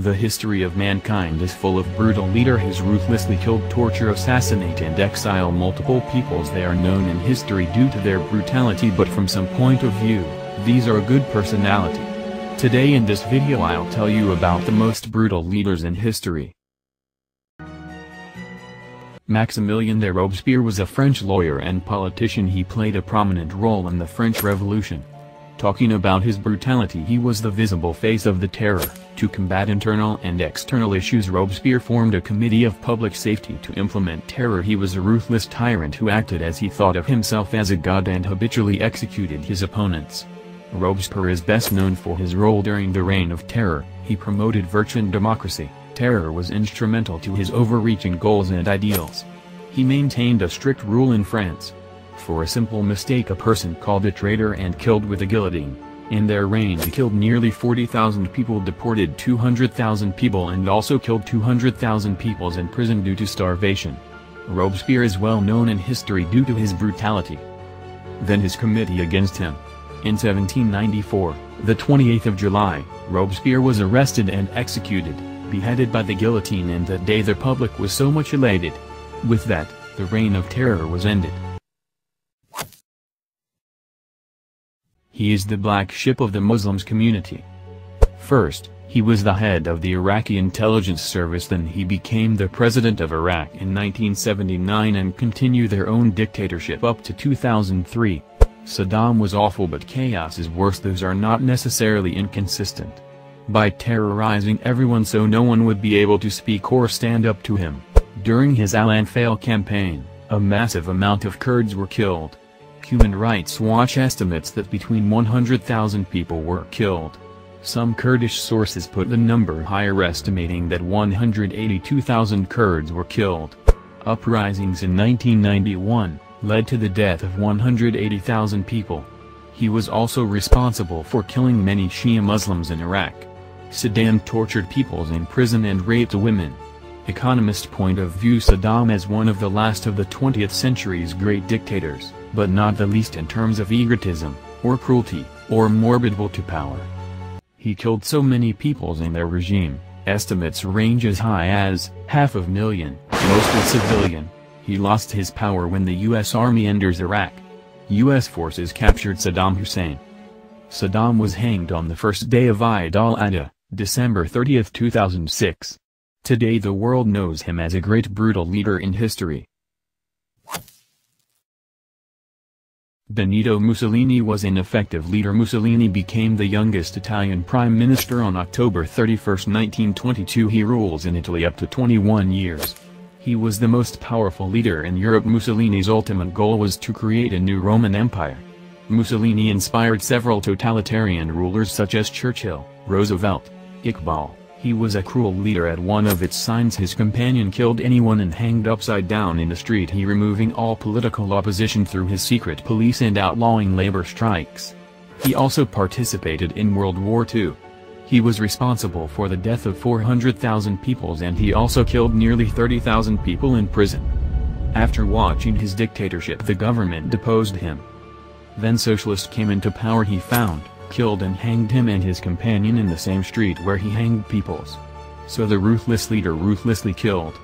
The history of mankind is full of brutal leaders who ruthlessly killed, torture, assassinate and exile multiple peoples. They are known in history due to their brutality, but from some point of view, these are a good personality. Today in this video I'll tell you about the most brutal leaders in history. Maximilian de Robespierre was a French lawyer and politician. He played a prominent role in the French Revolution. Talking about his brutality, he was the visible face of the terror. To combat internal and external issues, Robespierre formed a committee of public safety to implement terror. He was a ruthless tyrant who acted as he thought of himself as a god and habitually executed his opponents. Robespierre is best known for his role during the Reign of Terror. He promoted virtue and democracy. Terror was instrumental to his overreaching goals and ideals. He maintained a strict rule in France. For a simple mistake, a person called a traitor and killed with a guillotine. In their reign he killed nearly 40,000 people, deported 200,000 people and also killed 200,000 people in prison due to starvation. Robespierre is well known in history due to his brutality. Then his committee against him. In 1794, the 28th of July, Robespierre was arrested and executed, beheaded by the guillotine, and that day the public was so much elated. With that, the Reign of Terror was ended. He is the black sheep of the Muslims community. First, he was the head of the Iraqi intelligence service, then he became the president of Iraq in 1979 and continued their own dictatorship up to 2003. Saddam was awful, but chaos is worse. Those are not necessarily inconsistent. By terrorizing everyone so no one would be able to speak or stand up to him. During his Al-Anfal campaign, a massive amount of Kurds were killed. Human Rights Watch estimates that between 100,000 people were killed. Some Kurdish sources put the number higher, estimating that 182,000 Kurds were killed. Uprisings in 1991 led to the death of 180,000 people. He was also responsible for killing many Shia Muslims in Iraq. Saddam tortured peoples in prison and raped women. Economist point of view, Saddam as one of the last of the 20th century's great dictators, but not the least in terms of egotism, or cruelty, or morbid will to power. He killed so many peoples in their regime, estimates range as high as 500,000, mostly civilian. He lost his power when the U.S. Army enters Iraq. U.S. forces captured Saddam Hussein. Saddam was hanged on the first day of Eid al-Adha, December 30, 2006. Today the world knows him as a great brutal leader in history. Benito Mussolini was an effective leader. Mussolini became the youngest Italian prime minister on October 31, 1922. He rules in Italy up to 21 years. He was the most powerful leader in Europe. Mussolini's ultimate goal was to create a new Roman Empire. Mussolini inspired several totalitarian rulers such as Churchill, Roosevelt, Iqbal. He was a cruel leader. At one of its signs his companion killed anyone and hanged upside down in the street. He removing all political opposition through his secret police and outlawing labor strikes. He also participated in World War II. He was responsible for the death of 400,000 people, and he also killed nearly 30,000 people in prison. After watching his dictatorship, the government deposed him. Then socialists came into power. He found, killed and hanged him and his companion in the same street where he hanged peoples. So the ruthless leader ruthlessly killed.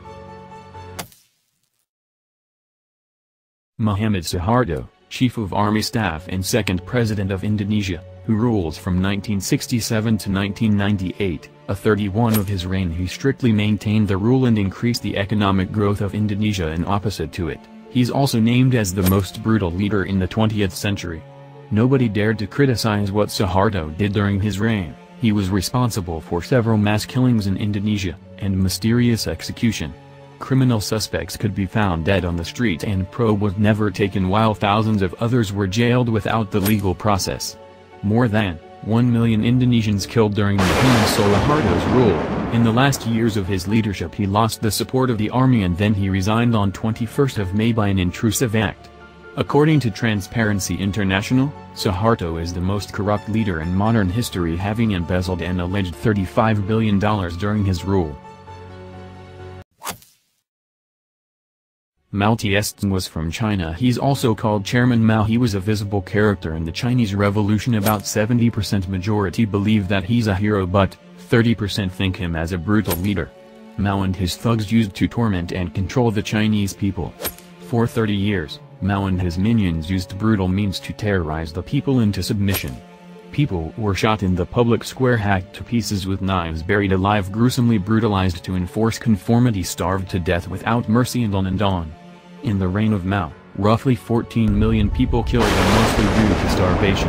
Muhammad Suharto, Chief of Army Staff and second President of Indonesia, who rules from 1967 to 1998, a 31 of his reign he strictly maintained the rule and increased the economic growth of Indonesia, and opposite to it, he's also named as the most brutal leader in the 20th century. Nobody dared to criticize what Suharto did during his reign. He was responsible for several mass killings in Indonesia, and mysterious execution. Criminal suspects could be found dead on the street and probe was never taken, while thousands of others were jailed without the legal process. More than 1 million Indonesians killed during Muhammad Suharto's rule. In the last years of his leadership he lost the support of the army, and then he resigned on 21st of May by an intrusive act. According to Transparency International, Suharto is the most corrupt leader in modern history, having embezzled an alleged $35 billion during his rule. Mao Zedong was from China. He's also called Chairman Mao. He was a visible character in the Chinese Revolution. About 70% majority believe that he's a hero, but 30% think him as a brutal leader. Mao and his thugs used to torment and control the Chinese people. For 30 years, Mao and his minions used brutal means to terrorize the people into submission. People were shot in the public square, hacked to pieces with knives, buried alive, gruesomely brutalized to enforce conformity, starved to death without mercy, and on and on. In the reign of Mao, roughly 14 million people killed, and mostly due to starvation.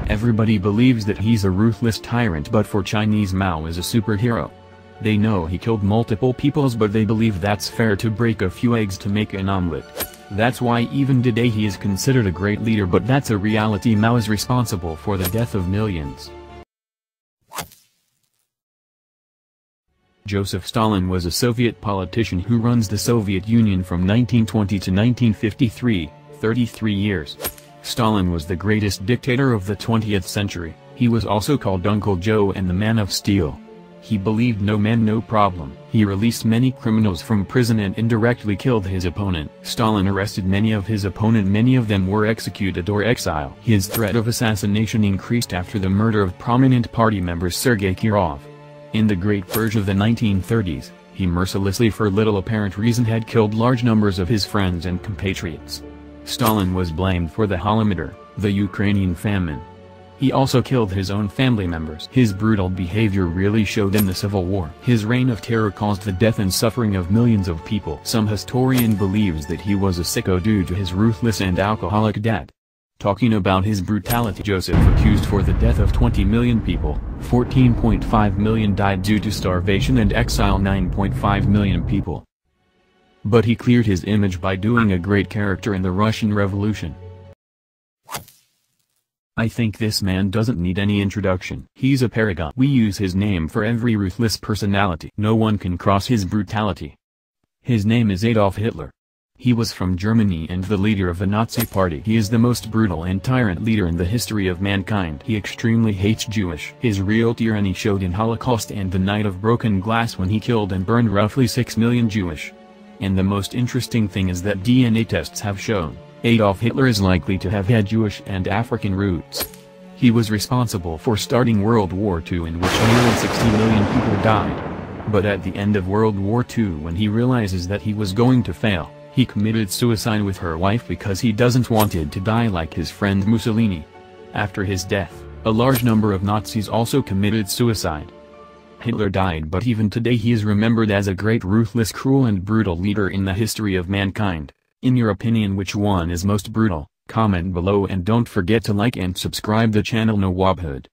Everybody believes that he's a ruthless tyrant, but for Chinese, Mao is a superhero. They know he killed multiple peoples, but they believe that's fair to break a few eggs to make an omelet. That's why even today he is considered a great leader, but that's a reality. Mao is responsible for the death of millions. Joseph Stalin was a Soviet politician who runs the Soviet Union from 1920 to 1953, 33 years. Stalin was the greatest dictator of the 20th century. He was also called Uncle Joe and the Man of Steel. He believed no man no problem. He released many criminals from prison and indirectly killed his opponent. Stalin arrested many of his opponent, many of them were executed or exiled. His threat of assassination increased after the murder of prominent party member Sergei Kirov. In the Great Purge of the 1930s, he mercilessly, for little apparent reason, had killed large numbers of his friends and compatriots. Stalin was blamed for the Holodomor, the Ukrainian famine. He also killed his own family members. His brutal behavior really showed in the Civil War. His reign of terror caused the death and suffering of millions of people. Some historian believes that he was a sicko due to his ruthless and alcoholic dad. Talking about his brutality, Joseph accused for the death of 20 million people, 14.5 million died due to starvation and exile, 9.5 million people. But he cleared his image by doing a great character in the Russian Revolution. I think this man doesn't need any introduction. He's a paragon. We use his name for every ruthless personality. No one can cross his brutality. His name is Adolf Hitler. He was from Germany and the leader of the Nazi Party. He is the most brutal and tyrant leader in the history of mankind. He extremely hates Jewish. His real tyranny showed in Holocaust and the Night of Broken Glass, when he killed and burned roughly 6 million Jewish. And the most interesting thing is that DNA tests have shown Adolf Hitler is likely to have had Jewish and African roots. He was responsible for starting World War II, in which nearly 60 million people died. But at the end of World War II, when he realizes that he was going to fail, he committed suicide with her wife because he doesn't wanted to die like his friend Mussolini. After his death, a large number of Nazis also committed suicide. Hitler died, but even today he is remembered as a great, ruthless, cruel and brutal leader in the history of mankind. In your opinion, which one is most brutal? Comment below and don't forget to like and subscribe the channel Nawabhood.